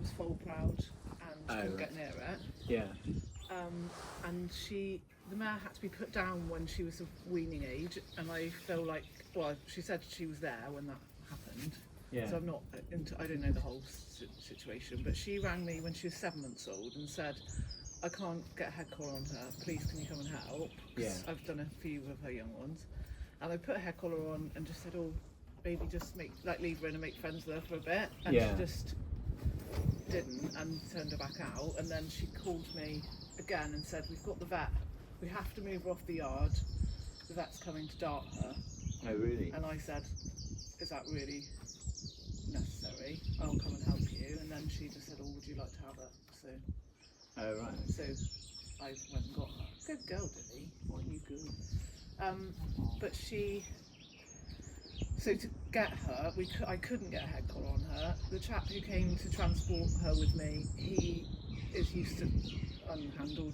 was foal proud and couldn't get near it. Yeah. And the mare had to be put down when she was of weaning age, and I feel like, well, she said she was there when that happened. Yeah. So I don't know the whole situation, but she rang me when she was 7 months old and said, I can't get a head collar on her, please can you come and help? 'Cause I've done a few of her young ones. And I put a head collar on and just said, oh, baby, just leave her in and make friends with her for a bit. And she just didn't and turned her back out. And then she called me again and said, we've got the vet, we have to move her off the yard, the vet's coming to dart her. Oh, really? And I said, is that really necessary? I'll come and help you. And then she just said, oh, would you like to have her? So, oh, right. So I went and got her. Good girl, Dilly. What you good? But so to get her, I couldn't get a head collar on her. The chap who came to transport her with me, he is used to unhandled,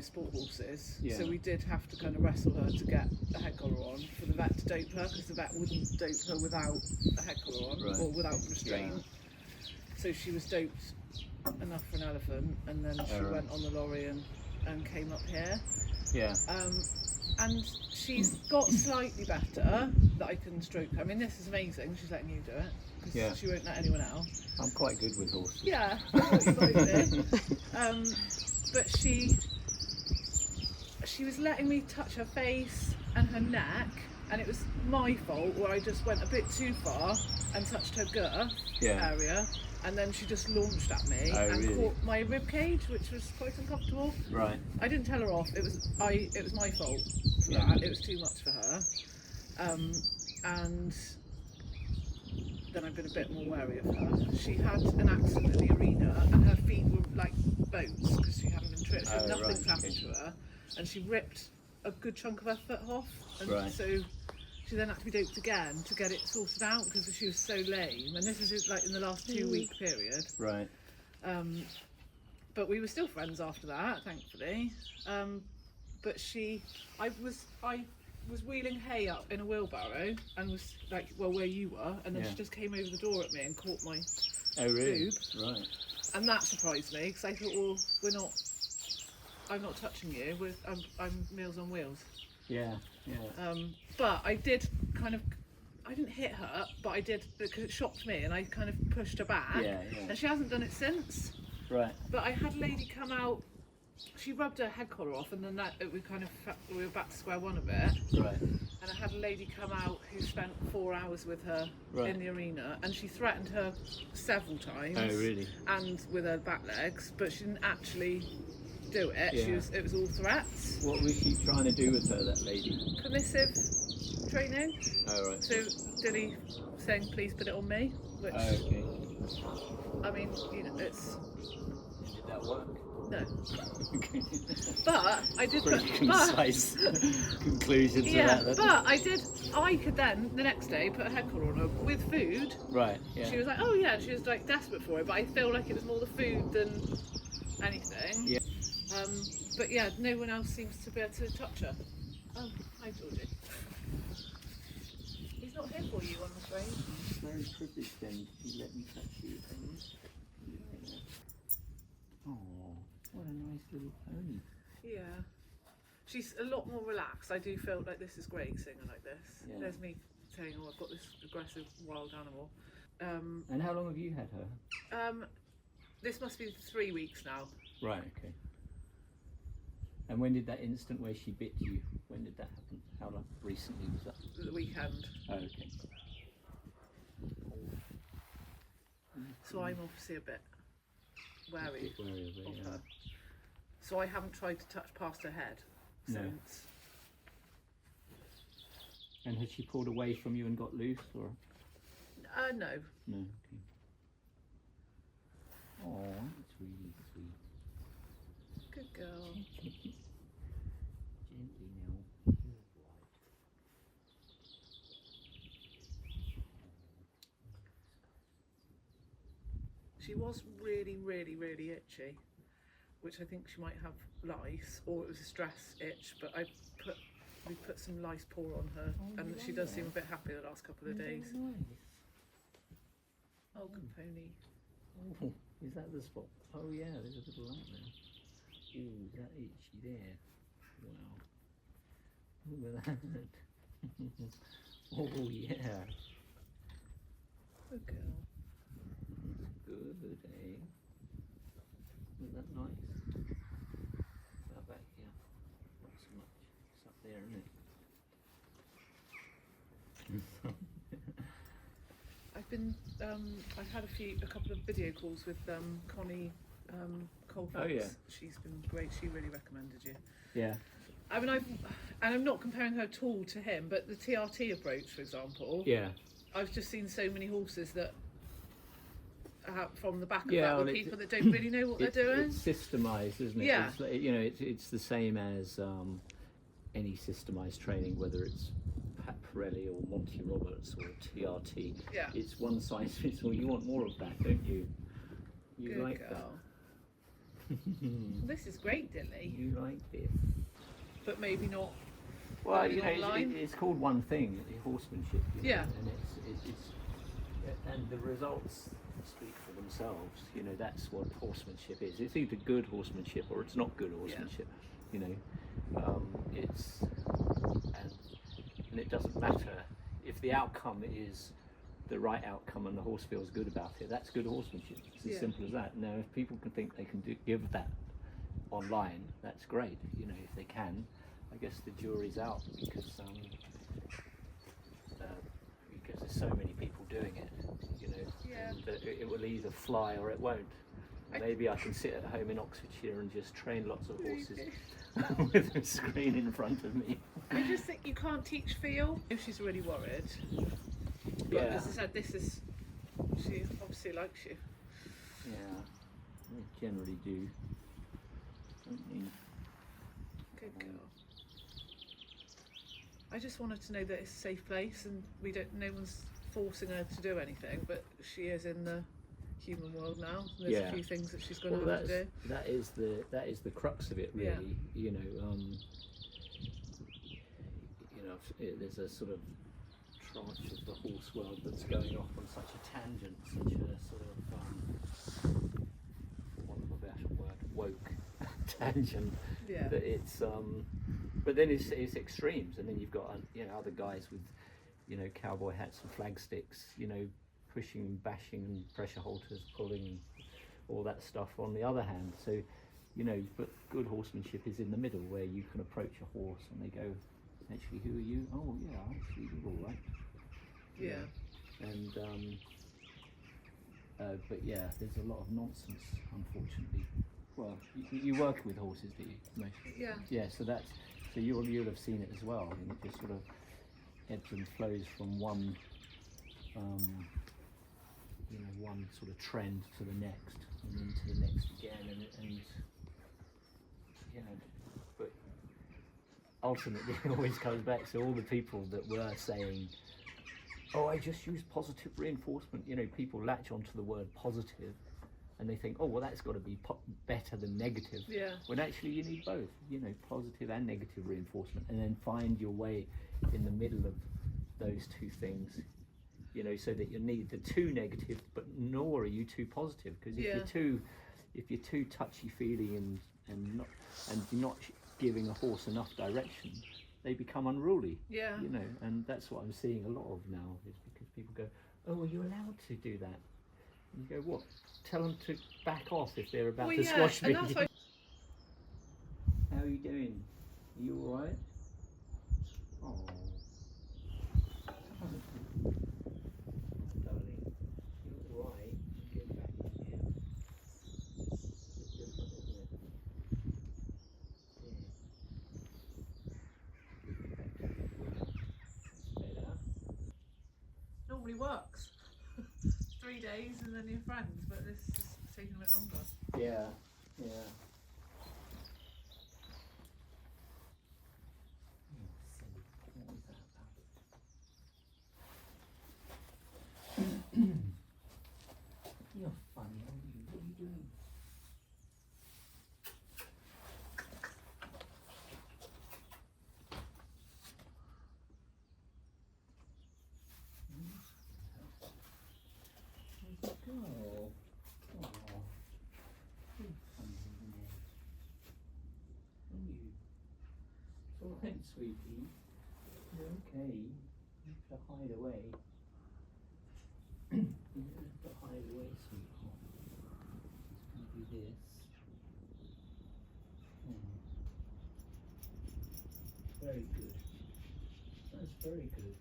sport horses. Yeah. So we did have to kind of wrestle her to get a head collar on for the vet to dope her, because the vet wouldn't dope her without a head collar on or without restraint. Yeah. So she was doped enough for an elephant, and then she went on the lorry and came up here. Yeah. And she's got slightly better that I can stroke her. I mean, this is amazing. She's letting you do it because she won't let anyone else. I'm quite good with horses. Yeah, I thought you might be. But she was letting me touch her face and her neck, and it was my fault where I just went a bit too far and touched her girth area. And then she just launched at me caught my rib cage, which was quite uncomfortable. Right. I didn't tell her off. It was my fault for that. It was too much for her. And then I've been a bit more wary of her. She had an accident in the arena, and her feet were like boats because she hadn't been tripped. So nothing's happened to her, and she ripped a good chunk of her foot off. And so she then had to be doped again to get it sorted out because she was so lame. And this is like in the last 2-week period. Right. But we were still friends after that, thankfully. But I was wheeling hay up in a wheelbarrow and was like, well, where you were, and then she just came over the door at me and caught my boob. Right. And that surprised me because I thought, well, I'm not touching you. I'm Meals on Wheels. Yeah. But I did I didn't hit her, but I did because it shocked me, and I kind of pushed her back. And she hasn't done it since. Right. But I had a lady come out. She rubbed her head collar off, and then we were back to square one a bit. Right. And I had a lady come out who spent 4 hours with her in the arena, and she threatened her several times. Oh, really? And with her back legs, but she didn't actually do it. Yeah. It was all threats. What was she trying to do with her, that lady? Permissive training. Oh, right. So Dilly saying, please put it on me, which I mean, it's. Did that work? No. Okay. But I did Pretty concise conclusion to that. But I could then the next day put a head collar on her with food. Right. Yeah. She was like, oh yeah, she was like desperate for it, but I feel like it was more the food than anything. Yeah. But yeah, no one else seems to be able to touch her. Oh, hi Georgie. He's not here for you, I'm afraid. It's very privileged then. He let me touch you. Oh, what a nice little pony. Yeah. She's a lot more relaxed. I do feel like this is great seeing her like this. Yeah. There's me saying, oh, I've got this aggressive wild animal. And how long have you had her? This must be 3 weeks now. Right, okay. And when did that instant where she bit you, when did that happen? How long recently was that? The weekend. Oh, okay. So I'm obviously a bit wary of her. So I haven't tried to touch past her head since. And has she pulled away from you and got loose, or? No. No, okay. Oh, that's really sweet. Good girl. Gently now. She was really, really, really itchy, which I think she might have lice, or it was a stress itch, but we put some lice paw on her, and she does seem a bit happy the last couple of days. Nice. Oh, good pony. Oh, Is that the spot? Oh yeah, there's a little lump there. Ooh, that itchy there. Wow. Look at that. Oh yeah. Good girl. Good, eh? Isn't that nice? That back here. Not so much. It's up there, isn't it? I've had a couple of video calls with Connie Colfax. Oh, yeah. She's been great. She really recommended you. Yeah. I mean, I'm not comparing her at all to him, but the TRT approach, for example. Yeah. I've just seen so many horses that from the back of Yeah, that with well, people that don't really know what they're doing. It's systemised, isn't it? Yeah. It's, you know, it's the same as any systemised training, whether it's Pat Pirelli or Monty Roberts or TRT. Yeah. It's one size fits all. You want more of that, don't you? You Good like girl. that. This is great, Dilly, You like this. but maybe not. Well, Maybe you know, online. it's called one thing, horsemanship. You know, Yeah. And and the results speak for themselves. You know, that's what horsemanship is. It's either good horsemanship or it's not good horsemanship. You know, and it doesn't matter if the outcome is the right outcome and the horse feels good about it. That's good horsemanship. It's as Yeah. simple as that. Now, if people can think they can give that online, that's great. You know, if they can. I guess the jury's out because there's so many people doing it, you know, Yeah. and it will either fly or it won't. Maybe I can sit at home in Oxfordshire and just train lots of horses with a screen in front of me. I just think you can't teach feel. If she's really worried. But Yeah. as I said, she obviously likes you. Yeah, they generally do. Don't they? Good girl. I just wanted to know that it's a safe place and no one's forcing her to do anything, but she is in the human world now. There's Yeah. a few things that she's going to Well, have to do. that is the crux of it, Yeah. really. You know, there's a sort of tranche of the horse world that's going off on such a tangent, such a sort of, for want of a better word, woke tangent. Yeah. That it's but then it's extremes, and then you've got other guys with cowboy hats and flag sticks, pushing and bashing and pressure halters, pulling and all that stuff on the other hand. So but good horsemanship is in the middle, where you can approach a horse and they go, actually, who are you? Oh yeah, actually you're all right. Yeah. And but yeah, there's a lot of nonsense, unfortunately. Well, you work with horses, do you? Mostly? Yeah. Yeah, so you'll have seen it as well. I mean, it just sort of ebbs and flows from one one sort of trend to the next, and then to the next again, and but ultimately it always comes back to all the people that were saying, oh, I just use positive reinforcement. People latch onto the word positive and they think, oh, well, that's got to be better than negative. Yeah. When actually you need both, positive and negative reinforcement, and then find your way in the middle of those two things, so that you're neither too negative, but nor are you too positive. Because if you're too touchy-feely and you're not giving a horse enough direction, they become unruly. Yeah. And that's what I'm seeing a lot of now, is because people go, oh, well, you're allowed to do that. And you go, what? Tell them to back off if they're about to squash me. And that's why. How are you doing? Are you all right? Oh. Darling, you all right? Get back in here. It's different, isn't it? Yeah. Better. Normally works. 3 days and then you're friends, but this is taking a bit longer. Yeah, yeah. You're funny, aren't you? What are you doing? Where'd you go? Oh. sweetie. You're okay. You have to hide away. You have to hide away, sweetheart. It's going to be this. Very good. That's very good.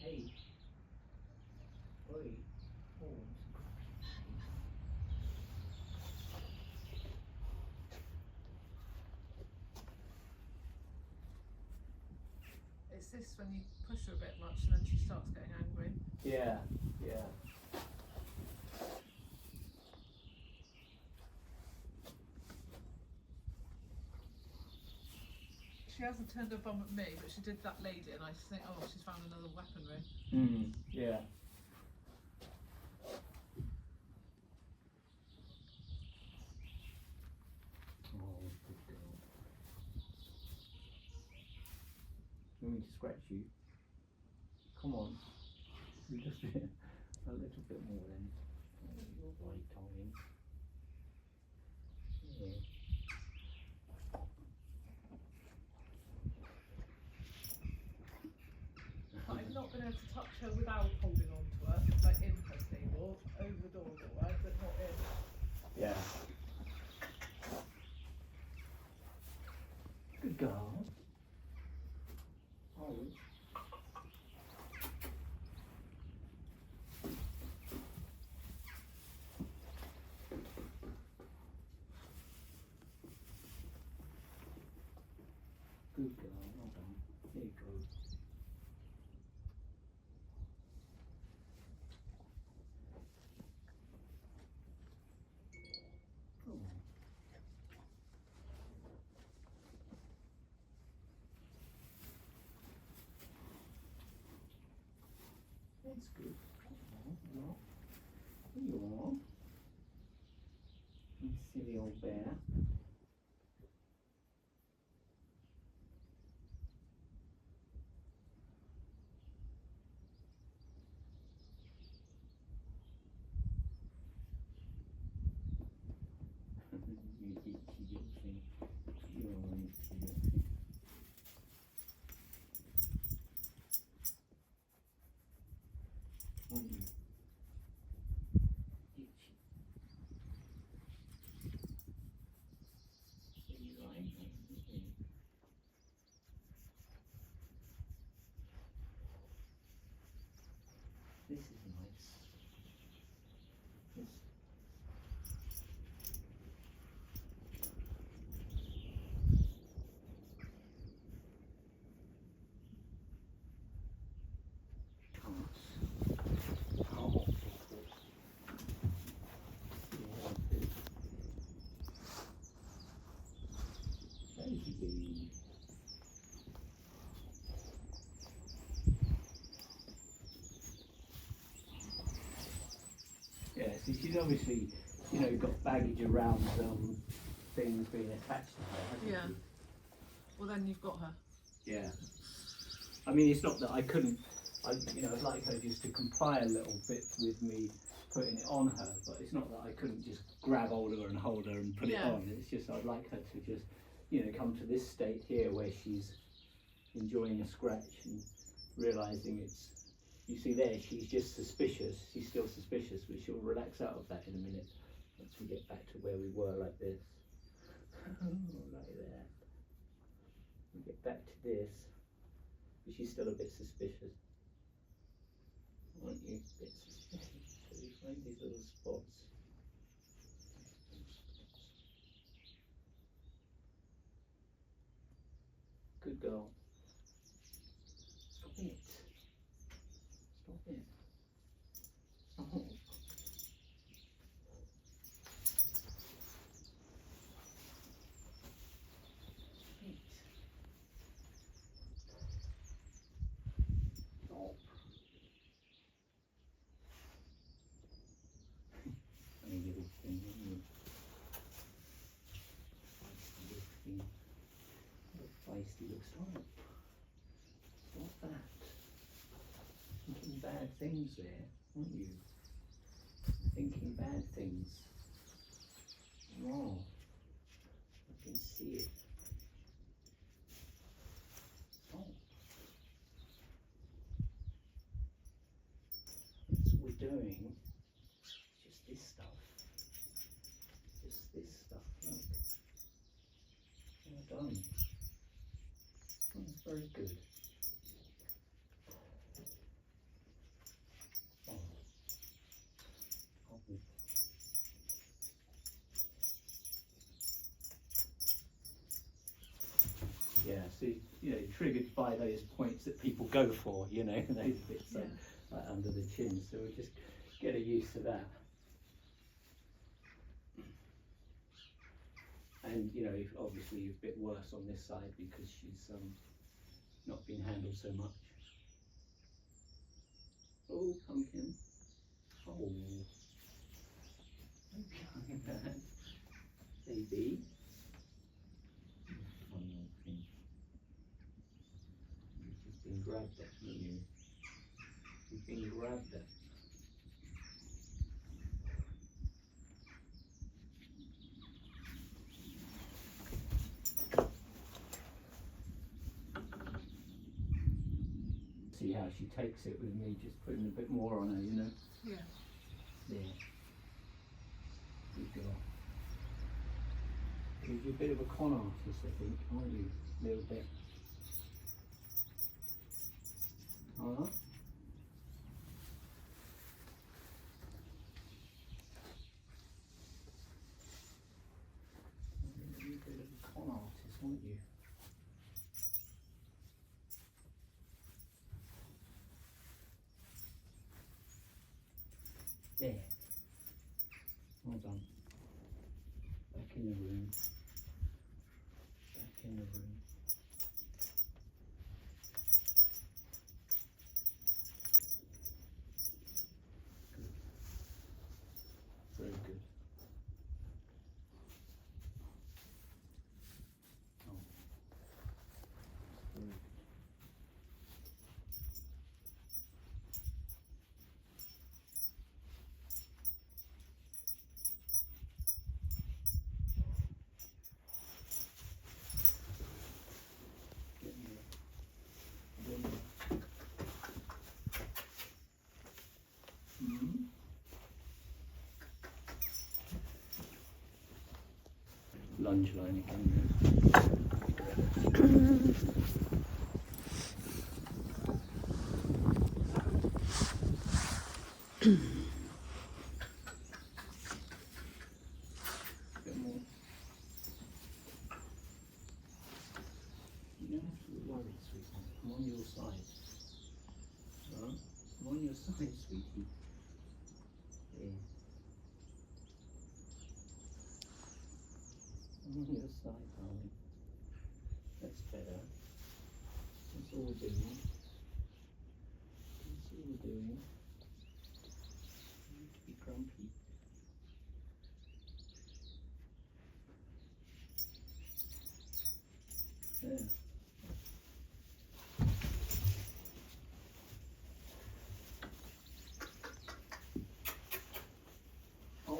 Hey. Oi. Oh. It's this when you push her a bit much and then she starts getting angry. Yeah, yeah. She hasn't turned her bum at me, but she did that lady, and I just think, oh, she's found another weaponry. Yeah. Oh, good girl. You want me to scratch you? Come on. You just a little bit more then. Oh, you're right, darling. Yeah. I've not been able to touch her without holding on to her, like in her stable, over the door alright, but not in. Yeah. Good girl. Oh. Good girl. Well done. There you go. That's good. No. Here you are. You silly old bear. You itchy little thing. You're an itchy little thing. Aren't you? Itchy. So you like it, isn't it? This is nice. This. Oh. Lazy bee. Yeah, so she's obviously, got baggage around things being attached to her, hasn't Yeah. she? Well, then you've got her. Yeah. I mean, it's not that I couldn't, I'd like her just to comply a little bit with me putting it on her, but it's not that I couldn't just grab hold of her and hold her and put it Yeah. on. It's just I'd like her to just, come to this state here where she's enjoying a scratch and realising it's, you see there, she's just suspicious. She's still suspicious, but she'll relax out of that in a minute once we get back to where we were, like this. Like that. We get back to this, but she's still a bit suspicious. Aren't you? A bit suspicious. So we find these little spots. Good girl. Stop it. Stop it. Oh. bad things there, aren't you? Thinking bad things. Oh, I can see it. Oh. That's what we're doing. Just this stuff. Just this stuff, look. Well done. That's very good. Oh. Oh. Yeah, so triggered by those points that people go for, those bits like under the chin. So we'll just get a use of that. And obviously a bit worse on this side because she's not been handled so much. Oh, pumpkin. Oh. Okay, man. Baby. One more thing. You've just been grabbed at, haven't you? You've been grabbed at. See how she takes it with me just putting a bit more on her, Yeah. There. Good girl. You're a bit of a con artist, I think, aren't you? A little bit. Huh? You're a bit of a con artist, aren't you? There. Well done. Back in the room. Back in the room. Good. Very good. Oh. Very good. Lunge line again. Bit more. You don't have to be worried, sweetheart. I'm on your side. Huh? I'm on your side, sweetie. Yeah. I'm on your side, darling. That's better. That's all we're doing. That's all we're doing. You need to be grumpy. There. Oh.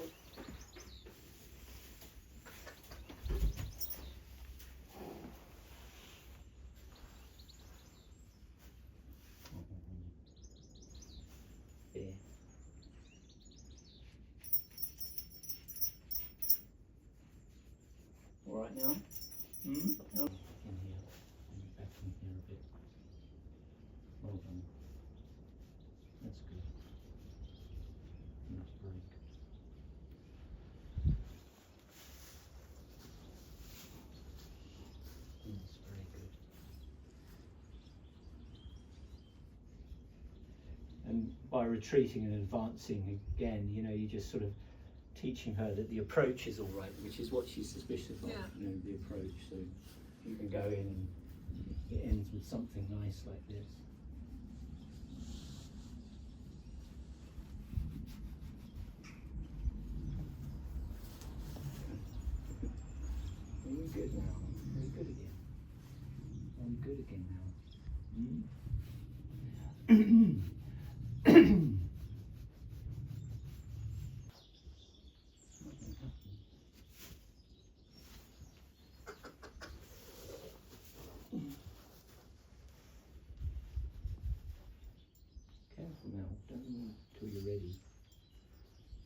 There. All right now? Hmm? Oh. In here. Back in here a bit. Well done. That's good. That's very good. That's very good. And by retreating and advancing again, you're just sort of teaching her that the approach is all right, which is what she's suspicious of, Yeah. The approach. So you can go in and it ends with something nice like this. Very good now. Very good again. Very good again now. careful now. Don't move until you're ready.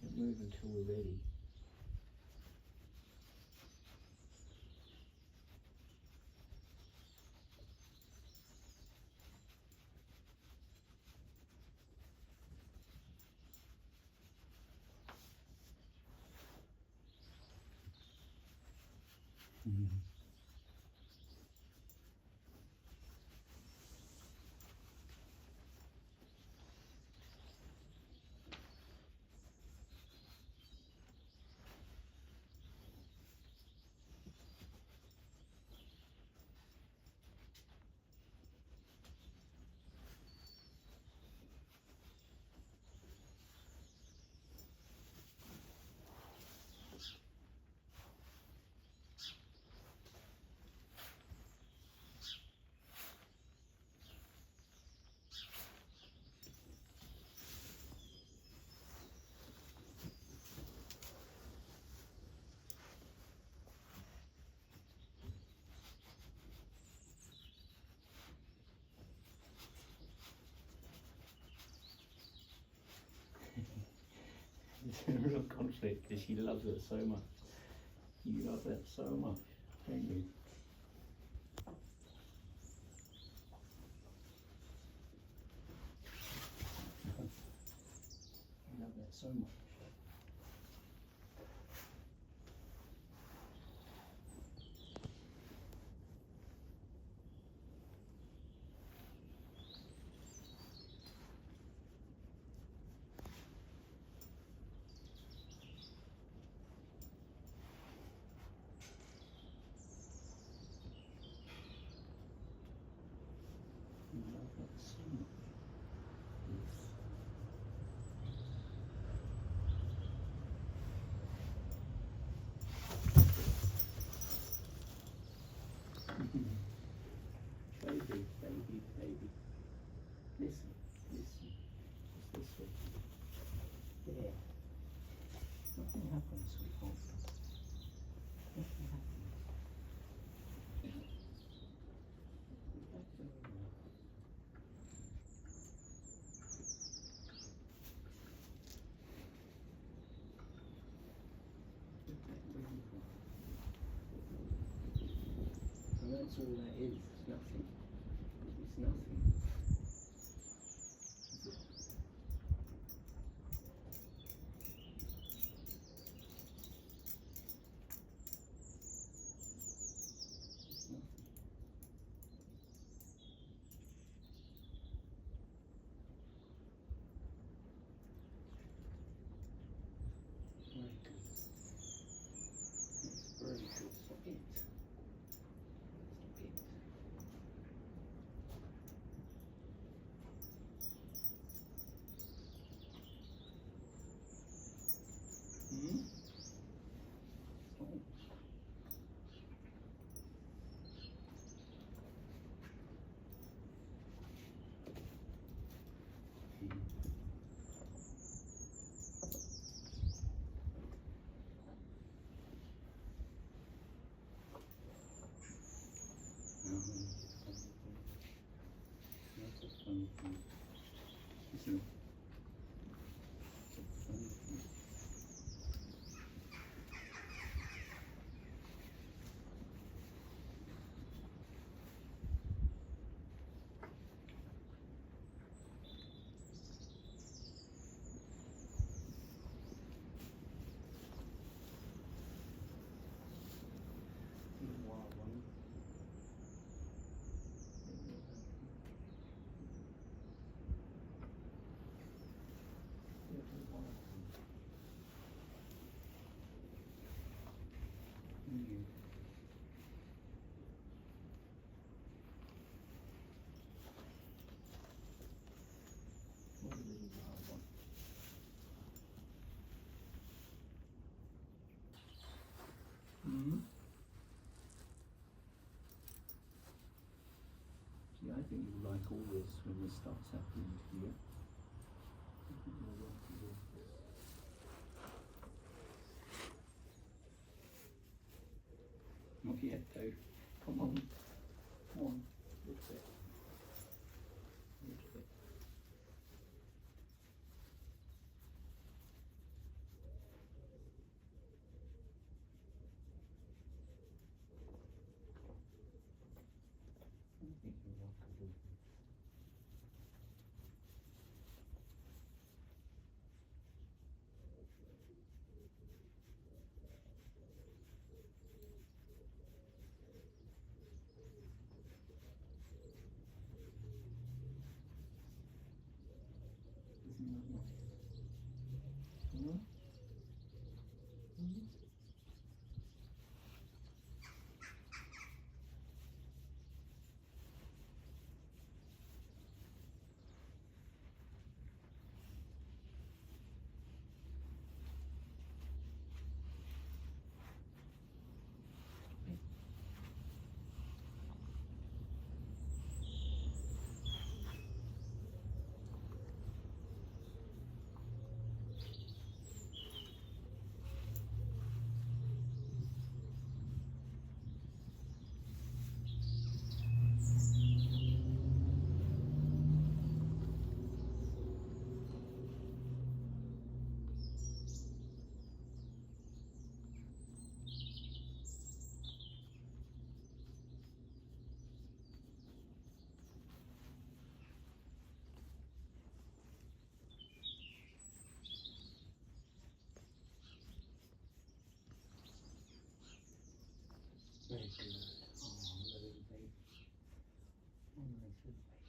Don't move until we're ready. It's a real conflict because she loves it so much. You love it so much, don't you? You love that so much. Baby, baby, baby. Listen, listen. Just this way. There. Nothing happens, sweetheart. Nothing happens. And that's all that is. It's nothing. It's nothing. Is it? It's nothing. Very good. That's very good. Stop it. Stop it. Hmm? Stop it. That's a funny thing. Isn't it? It's a funny thing. He's a wild one. Mm-hmm. See, I think you'll like all this when this starts happening to you. I think you'll like all this. Not yet, though. Come on. Come on. A little bit. A little bit. Very good. Oh, little baby. Oh, nice little baby.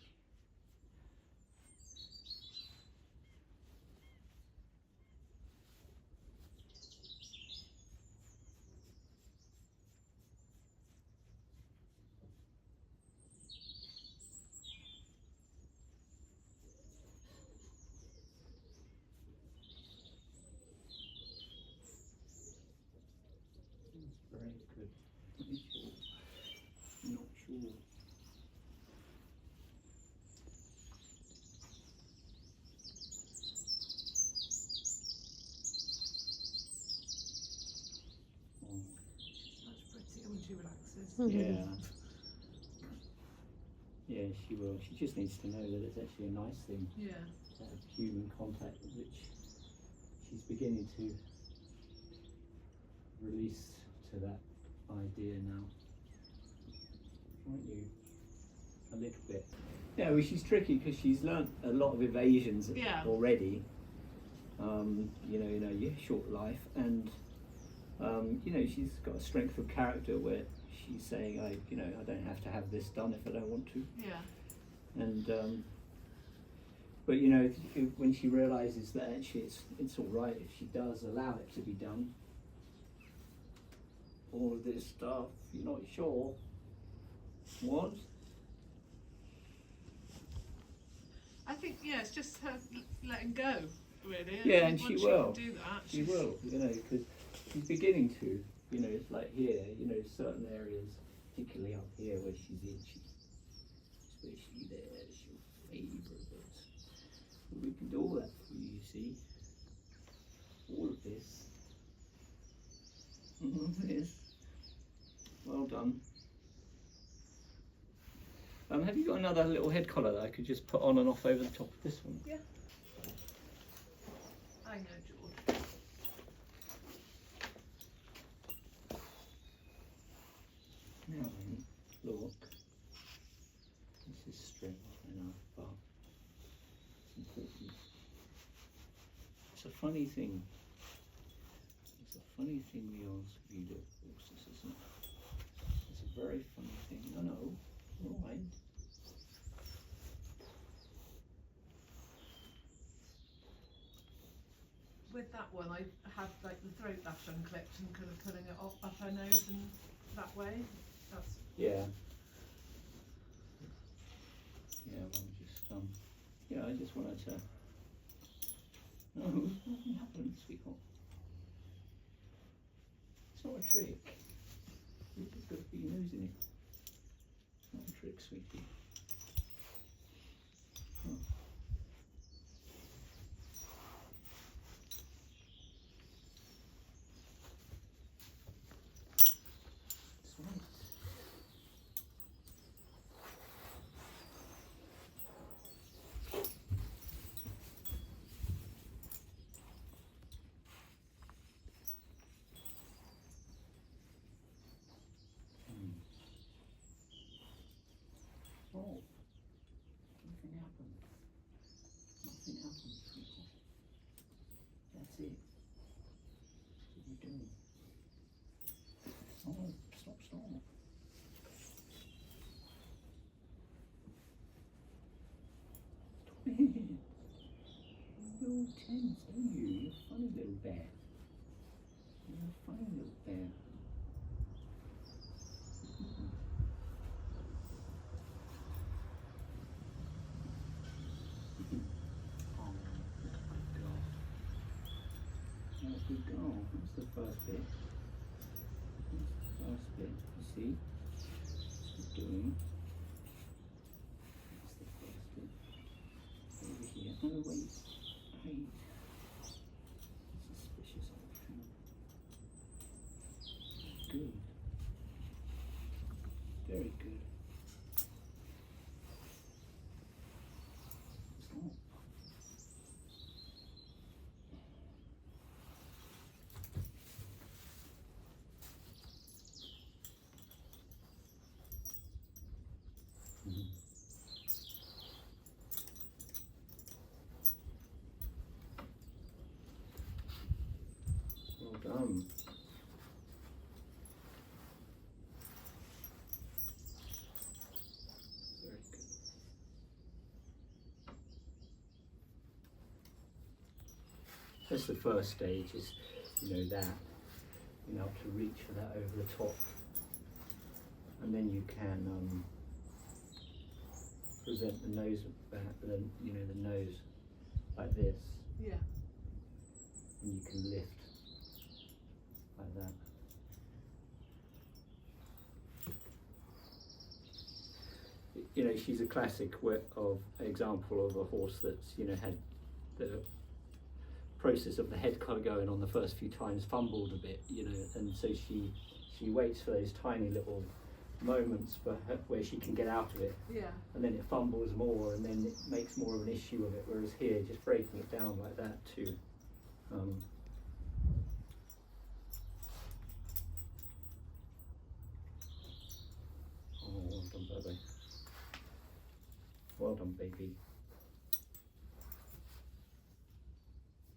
Very good. Not sure. That's pretty when she relaxes. Yeah. Yeah, she will. She just needs to know that it's actually a nice thing. Yeah. To have human contact, which she's beginning to release to that idea now. Aren't you? A little bit. Yeah, well, she's tricky because she's learnt a lot of evasions already. You know, in her short life, and you know, she's got a strength of character where she's saying, I don't have to have this done if I don't want to. Yeah. And but you know, when she realizes that actually it's all right if she does allow it to be done. All of this stuff, you're not sure. What? I think it's just her letting go, really. Yeah, and she will. Can do that. She will, you know, because she's beginning to, you know, it's like here, you know, certain areas, particularly up here where she's itchy, especially there, she'll favour it. But we can do all that for you, you see. All of this. All of this. Well done. Have you got another little head collar that I could just put on and off over the top of this one? Yeah. I know, George. Now then, look. This is straight enough, but it's important. It's a funny thing. It's a funny thing we ask of you little horses, isn't it? It's a very funny thing. I know. All right. With that one, I had like the throat lash unclipped and kind of pulling it up her nose and that way. That's Yeah. Yeah, well, I just wanted to. No, nothing happened, sweetheart. It's not a trick. You've just got to put your nose in it. It's not a trick, sweetie. Huh. That's right. Oh, nothing happened. Nothing happened, sweetheart. That's it. What are you doing? Oh, stop. Stop it. No. tense, aren't you? You're a funny little bear. You're a funny little bear. Oh, good girl. Oh, good girl. That's the first bit. That's the first bit. You see? She's doing. That's the first bit. Over here. Oh, wait. Wait. Suspicious old thing. Good. Very good. Stop. Well done. Very good. That's the first stage, is, you know, that, you know, to reach for that over the top. And then you can present the nose back, then, you know, the nose like this. Yeah. And you can lift like that. You know, she's a classic example of a horse that's, you know, had the process of the head collar going on the first few times, fumbled a bit, you know, and so she waits for those tiny little moments for her where she can get out of it. Yeah. And then it fumbles more, and then it makes more of an issue of it, whereas here, just breaking it down like that too. Oh, well done, baby. Well done, baby.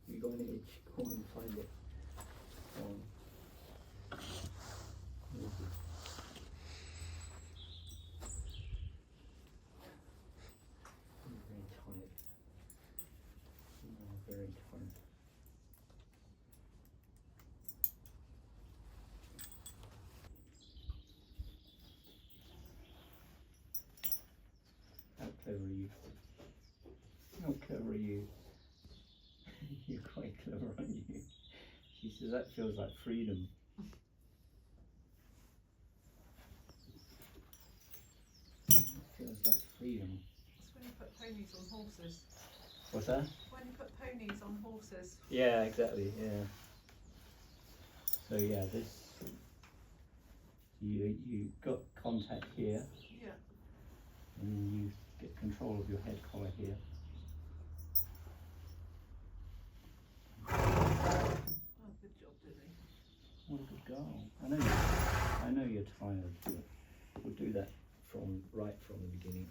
You got an itch? Go on and find it. Go on. Very tight. Very tight. How clever are you? How clever are you? You're quite clever, aren't you? She says that feels like freedom. That feels like freedom. That's when you put ponies on horses. What's that? When you put ponies on horses. Yeah, exactly, yeah. So yeah, this, you got contact here. Yeah. And then you get control of your head collar here. Oh, good job, Dilly. What a good girl. I know you're tired, but we'll do that right from the beginning.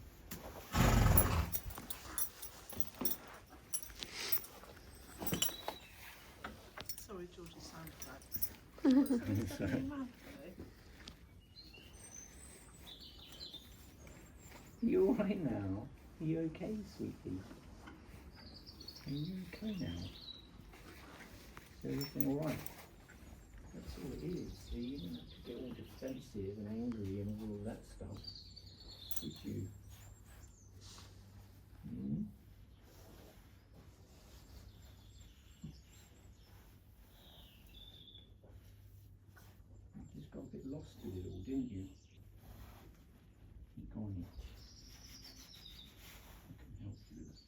Sorry, George's sound effects. Sorry. Mad, You alright now? Are you okay, sweetie? Are you okay now? Is everything alright? That's all it is. So you didn't have to get all defensive and angry and all of that stuff, did you? Hmm? You just got a bit lost with it all, didn't you? Go on, itch. I can help you with that.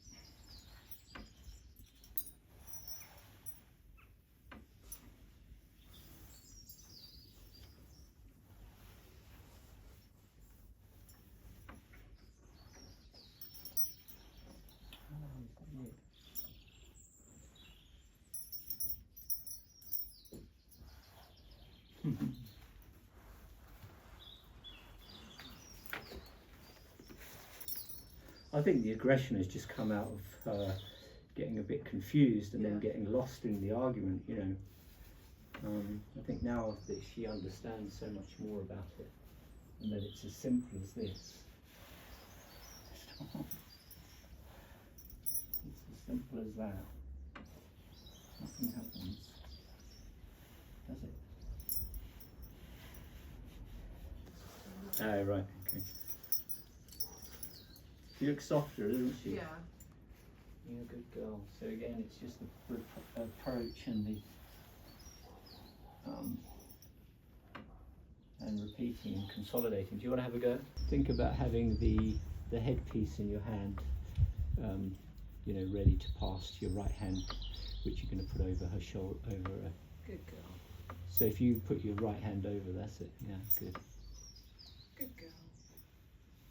I think the aggression has just come out of her getting a bit confused and then getting lost in the argument, you know. I think now that she understands so much more about it, and that it's as simple as this. Stop. It's as simple as that. Nothing happens, does it? Oh, right, okay. She looks softer, doesn't she? Yeah. You're a good girl. So again, it's just the approach and the and repeating and consolidating. Do you want to have a go? Think about having the headpiece in your hand, you know, ready to pass to your right hand, which you're going to put over her shoulder, over her. Good girl. So if you put your right hand over, that's it. Yeah, good. Good girl.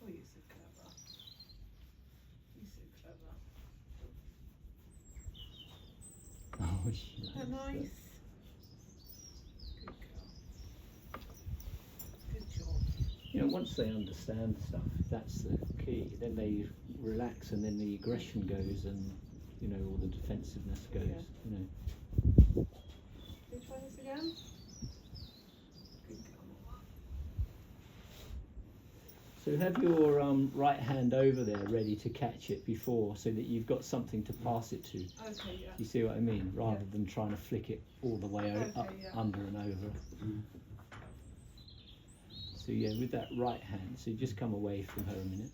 Oh, you're so clever. You're so clever. Oh, she Isn't that likes nice? that. Good girl. Good job. You know, once they understand stuff, that's the key. Then they relax, and then the aggression goes, and you know, all the defensiveness goes. Yeah. You know. Can you try this again? Good girl. So have your right hand over there ready to catch it before, so that you've got something to pass it to. Okay, yeah. You see what I mean? Rather than trying to flick it all the way Okay, up, yeah. under and over. So yeah, with that right hand, so you just come away from her a minute.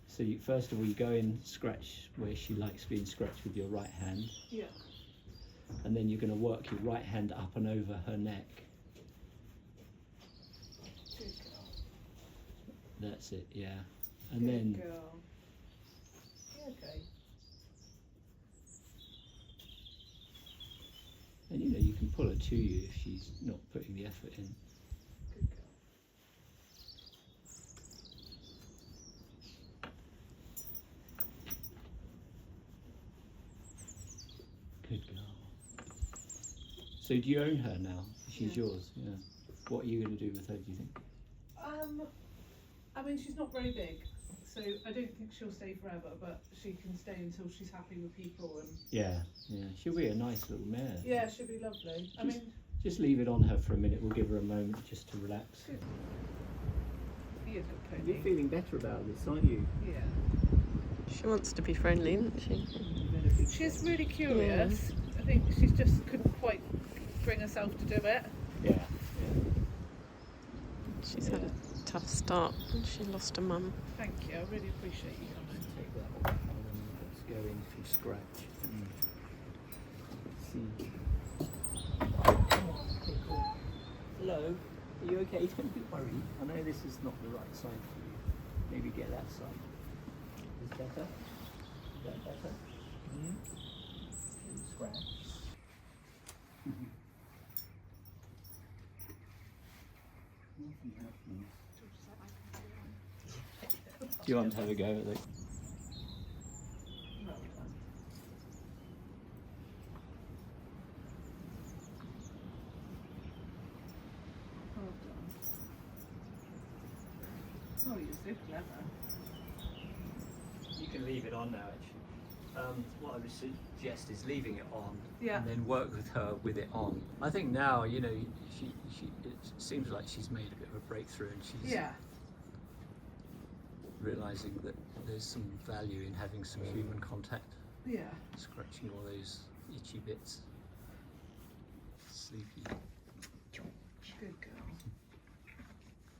So you, first of all, you go in, scratch where she likes being scratched with your right hand. Yeah. And then you're going to work your right hand up and over her neck. Good girl. That's it, yeah. And Good then girl. Yeah, okay. and you know, you can pull her to you if she's not putting the effort in. Good girl. Good girl. So do you own her now? She's Yeah. yours, yeah. What are you going to do with her, do you think? I mean, she's not very big, so I don't think she'll stay forever, but she can stay until she's happy with people and. Yeah, yeah. She'll be a nice little mare. Yeah, she'll be lovely. I mean, Just leave it on her for a minute. We'll give her a moment just to relax. good. Be a good pony. You're feeling better about this, aren't you? Yeah. She wants to be friendly, doesn't she? She's really curious. I think she just couldn't quite bring herself to do it. Yeah. She's had a tough start. She lost her mum. Thank you. I really appreciate you coming. Take that off and then let's go in from scratch. See. Oh, okay, cool. Hello. Are you okay? Don't be worried. I know this is not the right side for you. Maybe get that side. Is better? Is that better? Scratch. Nothing happening. Do you want to have a go at it? Well done. Well done. Oh, you're so clever. You can leave it on now, actually. What I would suggest is leaving it on, Yeah. and then work with her with it on. I think now, you know, it seems like she's made a bit of a breakthrough, and she's Yeah. realising that there's some value in having some human contact, Yeah. scratching all those itchy bits. Sleepy. Good girl.